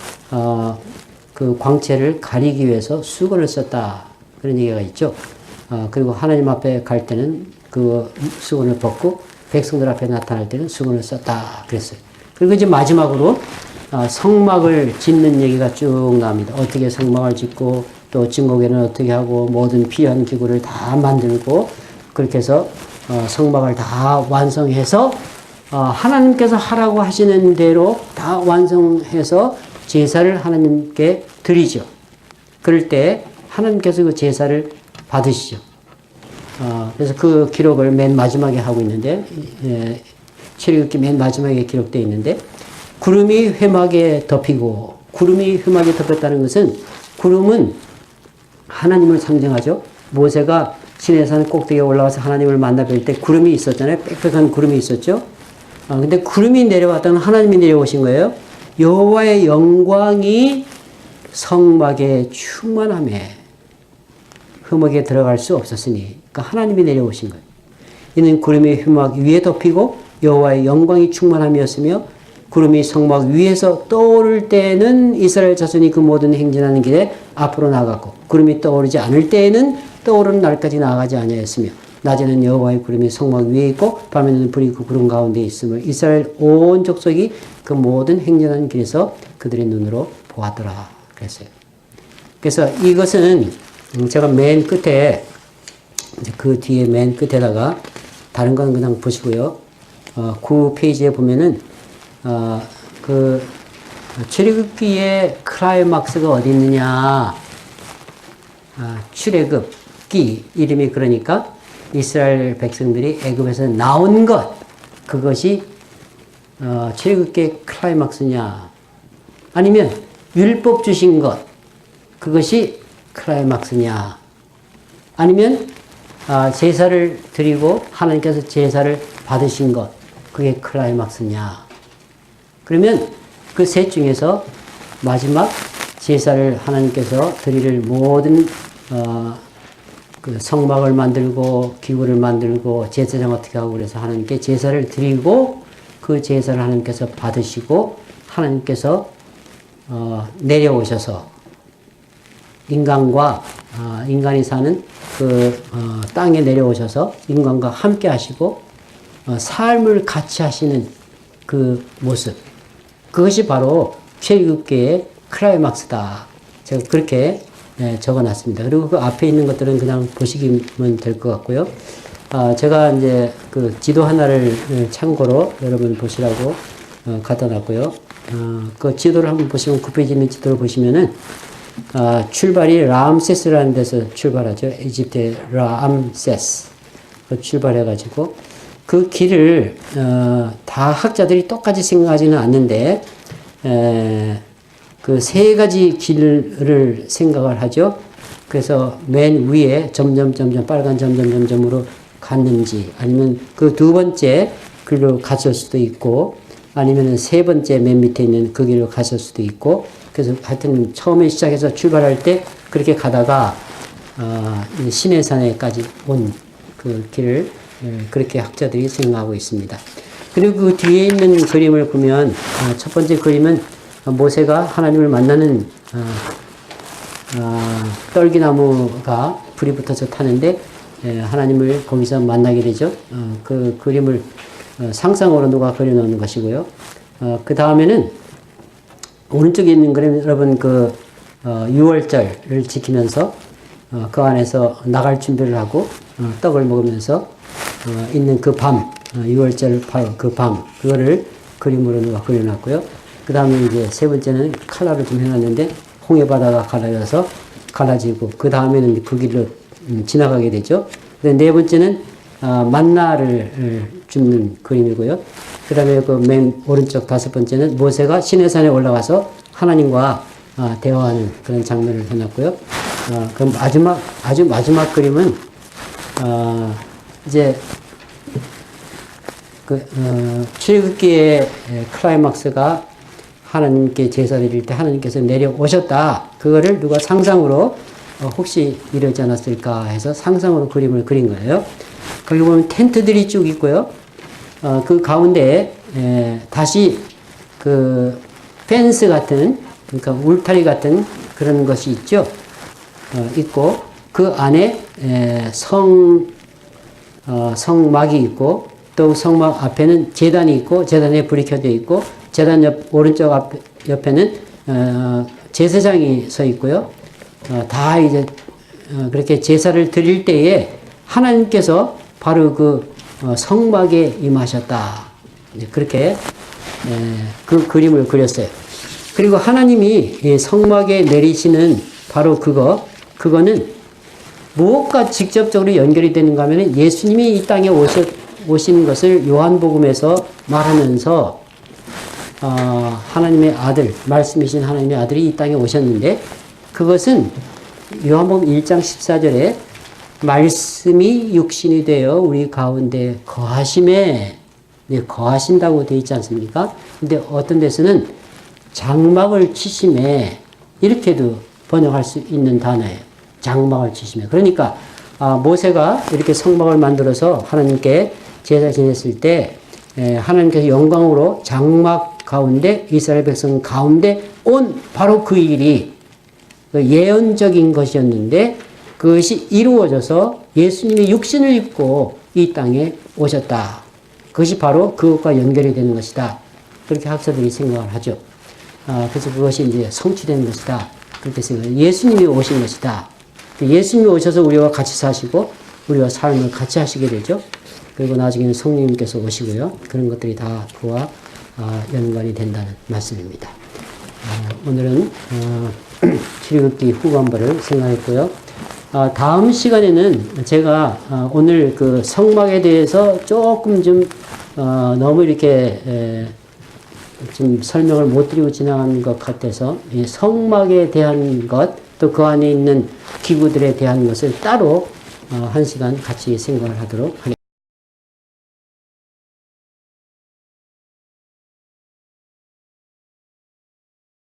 그 광채를 가리기 위해서 수건을 썼다. 그런 얘기가 있죠. 그리고 하나님 앞에 갈 때는 그 수건을 벗고 백성들 앞에 나타날 때는 수건을 썼다. 그랬어요. 그리고 이제 마지막으로 성막을 짓는 얘기가 쭉 나옵니다. 어떻게 성막을 짓고 또 증거궤는 어떻게 하고 모든 필요한 기구를 다 만들고 그렇게 해서 성막을 다 완성해서 하나님께서 하라고 하시는 대로 다 완성해서 제사를 하나님께 드리죠. 그럴 때 하나님께서 그 제사를 받으시죠. 그래서 그 기록을 맨 마지막에 하고 있는데 출애굽기 맨 마지막에 기록되어 있는데 구름이 회막에 덮이고 구름이 회막에 덮였다는 것은 구름은 하나님을 상징하죠. 모세가 시내산 꼭대기에 올라가서 하나님을 만나 뵐 때 구름이 있었잖아요. 빽빽한 구름이 있었죠. 근데 구름이 내려왔다는 하나님이 내려오신 거예요. 여호와의 영광이 성막에 충만함에 회막에 들어갈 수 없었으니 그러니까 하나님이 내려오신 거예요. 이는 구름이 회막 위에 덮이고 여호와의 영광이 충만함이었으며 구름이 성막 위에서 떠오를 때에는 이스라엘 자손이 그 모든 행진하는 길에 앞으로 나갔고 구름이 떠오르지 않을 때에는 떠오르는 날까지 나아가지 아니하였으며 낮에는 여호와의 구름이 성막 위에 있고 밤에는 불이 그 구름 가운데 있음을 이스라엘 온 족속이 그 모든 행진하는 길에서 그들의 눈으로 보았더라. 그랬어요. 그래서 이것은 제가 맨 끝에, 그 뒤에 맨 끝에다가, 다른 건 그냥 보시고요. 9페이지에 보면은, 그, 출애굽기의 클라이막스가 어디 있느냐. 출애굽기, 이름이 그러니까, 이스라엘 백성들이 애굽에서 나온 것, 그것이, 출애굽기의 클라이막스냐. 아니면, 율법 주신 것, 그것이 클라이막스냐. 아니면 제사를 드리고 하나님께서 제사를 받으신 것, 그게 클라이막스냐. 그러면 그 셋 중에서 마지막 제사를 하나님께서 드릴 모든 그 성막을 만들고 기구를 만들고 제사장 어떻게 하고 그래서 하나님께 제사를 드리고 그 제사를 하나님께서 받으시고 하나님께서 내려오셔서 인간이 사는 그 땅에 내려오셔서 인간과 함께 하시고 삶을 같이 하시는 그 모습, 그것이 바로 출애굽기의 클라이막스다. 제가 그렇게 적어놨습니다. 그리고 그 앞에 있는 것들은 그냥 보시면 될 것 같고요. 제가 이제 그 지도 하나를 참고로 여러분 보시라고 갖다 놨고요. 그 지도를 한번 보시면 9페이지 있는 지도를 보시면은 출발이 라암세스라는 데서 출발하죠. 이집트의 라암세스. 출발해가지고 그 길을 다 학자들이 똑같이 생각하지는 않는데 그 세 가지 길을 생각을 하죠. 그래서 맨 위에 점점 빨간 점점점으로 갔는지 아니면 그 두 번째 길로 갔을 수도 있고 아니면 세 번째 맨 밑에 있는 그 길로 갔을 수도 있고 그래서 하여튼 처음에 시작해서 출발할 때 그렇게 가다가 시내산에까지 온 그 길을 그렇게 학자들이 생각하고 있습니다. 그리고 그 뒤에 있는 그림을 보면 첫 번째 그림은 모세가 하나님을 만나는 떨기나무가 불이 붙어서 타는데 하나님을 거기서 만나게 되죠. 그 그림을 상상으로 누가 그려놓는 것이고요. 그 다음에는 오른쪽에 있는 그림 여러분 그 6월절을 지키면서 그 안에서 나갈 준비를 하고 떡을 먹으면서 있는 그 밤 6월절 바로 그 밤 그거를 그림으로 누가 그려놨고요. 그 다음에 이제 세 번째는 칼라를 좀 해놨는데 홍해 바다가 갈라지고 그 다음에는 그 길로 지나가게 되죠. 네 번째는 만나를 줍는 그림이고요. 그 다음에 그 맨 오른쪽 다섯 번째는 모세가 시내산에 올라가서 하나님과 대화하는 그런 장면을 해놨고요. 그럼 아주 마지막 그림은 이제 출애굽기의 클라이막스가 하나님께 제사 드릴 때 하나님께서 내려오셨다. 그거를 누가 상상으로 혹시 이러지 않았을까 해서 상상으로 그림을 그린 거예요. 거기 보면 텐트들이 쭉 있고요. 그 가운데에 다시 그 펜스 같은 그러니까 울타리 같은 그런 것이 있죠. 있고 그 안에 성막이 있고 또 성막 앞에는 제단이 있고 제단에 불이 켜져 있고 제단 오른쪽 옆에는 제사장이 서 있고요. 다 이제 그렇게 제사를 드릴 때에 하나님께서 바로 그 성막에 임하셨다. 그렇게 그 그림을 그렸어요. 그리고 하나님이 성막에 내리시는 바로 그거는 무엇과 직접적으로 연결이 되는가 하면 예수님이 이 땅에 오신 것을 요한복음에서 말하면서 하나님의 아들, 말씀이신 하나님의 아들이 이 땅에 오셨는데 그것은 요한복음 1장 14절에 말씀이 육신이 되어 우리 가운데 거하신다고 되어 있지 않습니까? 근데 어떤 데서는 장막을 치심에 이렇게도 번역할 수 있는 단어예요. 장막을 치심에. 그러니까 모세가 이렇게 성막을 만들어서 하나님께 제사 지냈을 때 하나님께서 영광으로 장막 가운데 이스라엘 백성 가운데 온 바로 그 일이 예언적인 것이었는데 그것이 이루어져서 예수님이 육신을 입고 이 땅에 오셨다. 그것이 바로 그것과 연결이 되는 것이다. 그렇게 학자들이 생각을 하죠. 그래서 그것이 이제 성취된 것이다. 그렇게 생각해요. 예수님이 오신 것이다. 예수님이 오셔서 우리와 같이 사시고 우리와 삶을 같이 하시게 되죠. 그리고 나중에는 성령님께서 오시고요. 그런 것들이 다 그와 연관이 된다는 말씀입니다. 오늘은 출애굽기 후반부를 생각했고요. 다음 시간에는 제가 오늘 그 성막에 대해서 조금 좀 너무 이렇게 좀 설명을 못 드리고 지나간 것 같아서 이 성막에 대한 것, 또 그 안에 있는 기구들에 대한 것을 따로 한 시간 같이 생각을 하도록 하겠습니다.